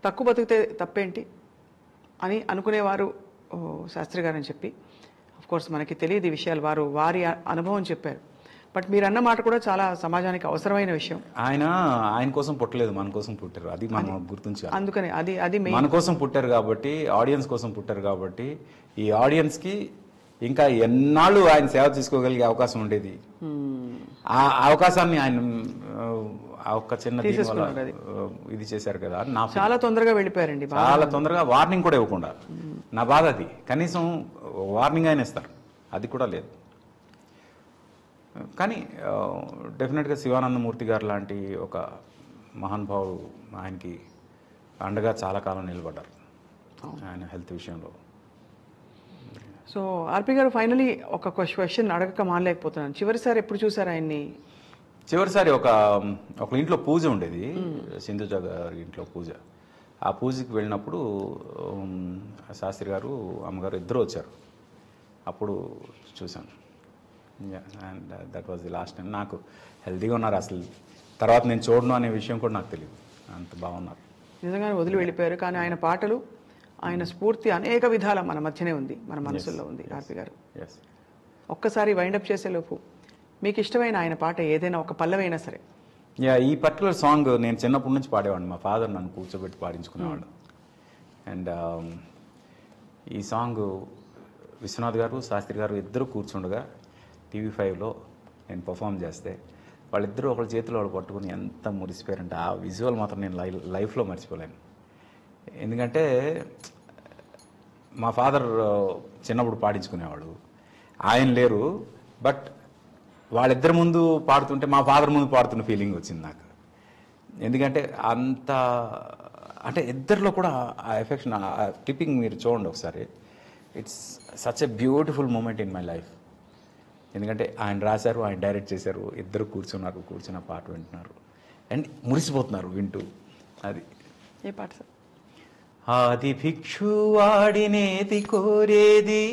తక్కువ బతికితే తప్పేంటి అని అనుకునేవారు శాస్త్రి గారు అని చెప్పి, కోర్స్ మనకి తెలియదు ఈ విషయాలు, వారి అనుభవం చెప్పారు. బట్ మీరు అన్న మాట కూడా చాలా సమాజానికి అవసరమైన విషయం. ఆయన కోసం పుట్టలేదు, మన కోసం పుట్టారు. అది మనం గుర్తుంచాలి. అందుకని అది మన కోసం పుట్టారు కాబట్టి, ఆడియన్స్ కోసం పుట్టారు కాబట్టి, ఈ ఆడియన్స్ కి ఇంకా ఎన్నాళ్ళు ఆయన సేవ తీసుకోగలిగే అవకాశం ఉండేది. ఆ అవకాశాన్ని ఆయన ఒక చిన్న ఇది చేశారు కదా. చాలా తొందరగా వెళ్ళిపోయారండి, చాలా తొందరగా. వార్నింగ్ కూడా ఇవ్వకుండా. నా బాధ అది. కనీసం వార్నింగ్ ఆయన ఇస్తారు, అది కూడా లేదు. కానీ డెఫినెట్గా శివానందమూర్తి గారు లాంటి ఒక మహానుభావుడు ఆయనకి అండగా చాలా కాలం నిలబడ్డారు ఆయన హెల్త్ విషయంలో. సో ఆర్పి గారు, ఫైనలీ ఒక క్వశ్చన్ అడగక మానలేకపోతున్నాను. చివరిసారి ఎప్పుడు చూసారు ఆయన్ని? చివరిసారి ఒక ఇంట్లో పూజ ఉండేది, సింధుజ గారి ఇంట్లో పూజ. ఆ పూజకి వెళ్ళినప్పుడు శాస్త్రి గారు, అమ్మగారు ఇద్దరు వచ్చారు. అప్పుడు చూశాను. And that was the last time. నాకు హెల్తీగా ఉన్నారు. అసలు తర్వాత నేను చూడను అనే విషయం కూడా నాకు తెలియదు, అంత బాగున్నారు. నిజంగానే వదిలి వెళ్ళిపోయారు. కానీ ఆయన పాటలు, ఆయన స్ఫూర్తి అనేక విధాల మన మధ్యనే ఉంది, మన మనసుల్లో ఉంది. ఆర్పి గారు, ఒక్కసారి వైండప్ చేసేలోపు మీకు ఇష్టమైన ఆయన పాట ఏదైనా ఒక పల్లవైనా సరే. ఈ పర్టికులర్ సాంగ్ నేను చిన్నప్పటి నుంచి పాడేవాడిని. మా ఫాదర్ నన్ను కూర్చోబెట్టి పాడించుకునేవాడు. అండ్ ఈ సాంగ్ విశ్వనాథ్ గారు, శాస్త్రి గారు ఇద్దరు కూర్చుండగా TV5లో నేను పర్ఫామ్ చేస్తే వాళ్ళిద్దరూ ఒకళ్ళ చేతిలో వాళ్ళు పట్టుకుని ఎంత మురిసిపోయారంటే ఆ విజువల్ మాత్రం నేను లైఫ్లో మర్చిపోలేను. ఎందుకంటే మా ఫాదర్ చిన్నప్పుడు పాడించుకునేవాడు, ఆయన లేరు. బట్ వాళ్ళిద్దరి ముందు పాడుతుంటే మా ఫాదర్ ముందు పాడుతున్న ఫీలింగ్ వచ్చింది నాకు. ఎందుకంటే అంత అంటే ఇద్దరిలో కూడా ఆ ఎఫెక్షన్, ఆ క్లిప్పింగ్ మీరు చూడండి ఒకసారి. It's such a beautiful moment in my life. ఎందుకంటే ఆయన రాశారు, ఆయన డైరెక్ట్ చేశారు, ఇద్దరు కూర్చున్నారు, కూర్చున్న పాట వింటున్నారు అండ్ మురిసిపోతున్నారు వింటూ. అది ఏ పాట సార్? ఆది భిక్షువాడినేది కోరేది,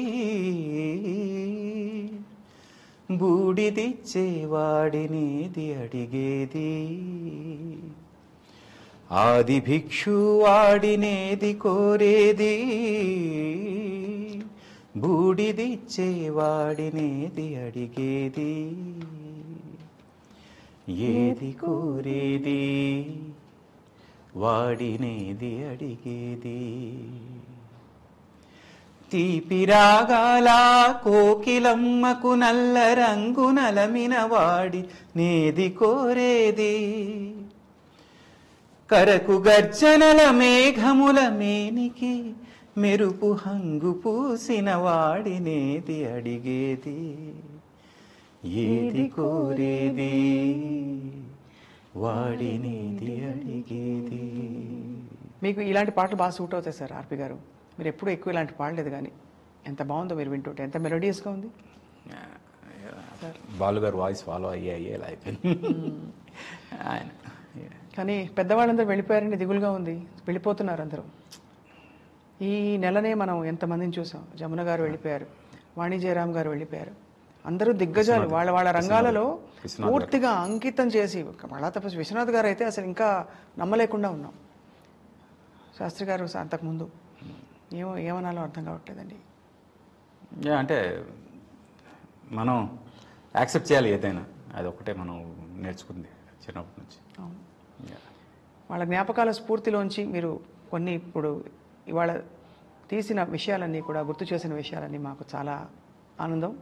బూడిదిచ్చేవాడినేది అడిగేది. ఆది భిక్షువాడినేది కోరేది, బూడిదిచ్చేవాడినేది అడిగేది. ఏది కోరేది, వాడినేది అడిగేది. తీపి రాగాల కోకిలమ్మకు నల్ల రంగు నలమిన వాడి నేది కోరేది. కరకు గర్జనల మేఘముల మేనికి మెరుపు హంగు పూసిన వాడినేది అడిగేది. ఏది కోరేది, వాడినేది అడిగేది. మీకు ఇలాంటి పాటలు బాగా సూట్ అవుతాయి సార్ ఆర్పి గారు. మీరు ఎప్పుడూ ఎక్కువ ఇలాంటి పాడలేదు, కానీ ఎంత బాగుందో మీరు వింటుంటే, ఎంత మెలోడియస్గా ఉంది. బాలు గారు వాయిస్ ఫాలో అయ్యేలా అయిపోయింది ఆయన. కానీ పెద్దవాళ్ళందరూ వెళ్ళిపోయారని దిగులుగా ఉంది. వెళ్ళిపోతున్నారు అందరూ. ఈ నెలనే మనం ఎంతమందిని చూసాం. జమున గారు వెళ్ళిపోయారు, వాణి జయరామ్ గారు వెళ్ళిపోయారు. అందరూ దిగ్గజాలు, వాళ్ళ రంగాలలో పూర్తిగా అంకితం చేసి. మళ్ళా తప్ప విశ్వనాథ్ గారు అయితే అసలు ఇంకా నమ్మలేకుండా ఉన్నాం. శాస్త్రి గారు అంతకుముందు ఏమనాలో అర్థం కావట్లేదండి. అంటే మనం యాక్సెప్ట్ చేయాలి ఏదైనా, అది ఒకటే మనం నేర్చుకుంది చిన్నప్పటి నుంచి. వాళ్ళ జ్ఞాపకాల స్ఫూర్తిలోంచి మీరు కొన్ని ఇప్పుడు ఇవాళ తీసిన విషయాలన్నీ కూడా, గుర్తు చేసిన విషయాలన్నీ మాకు చాలా ఆనందం.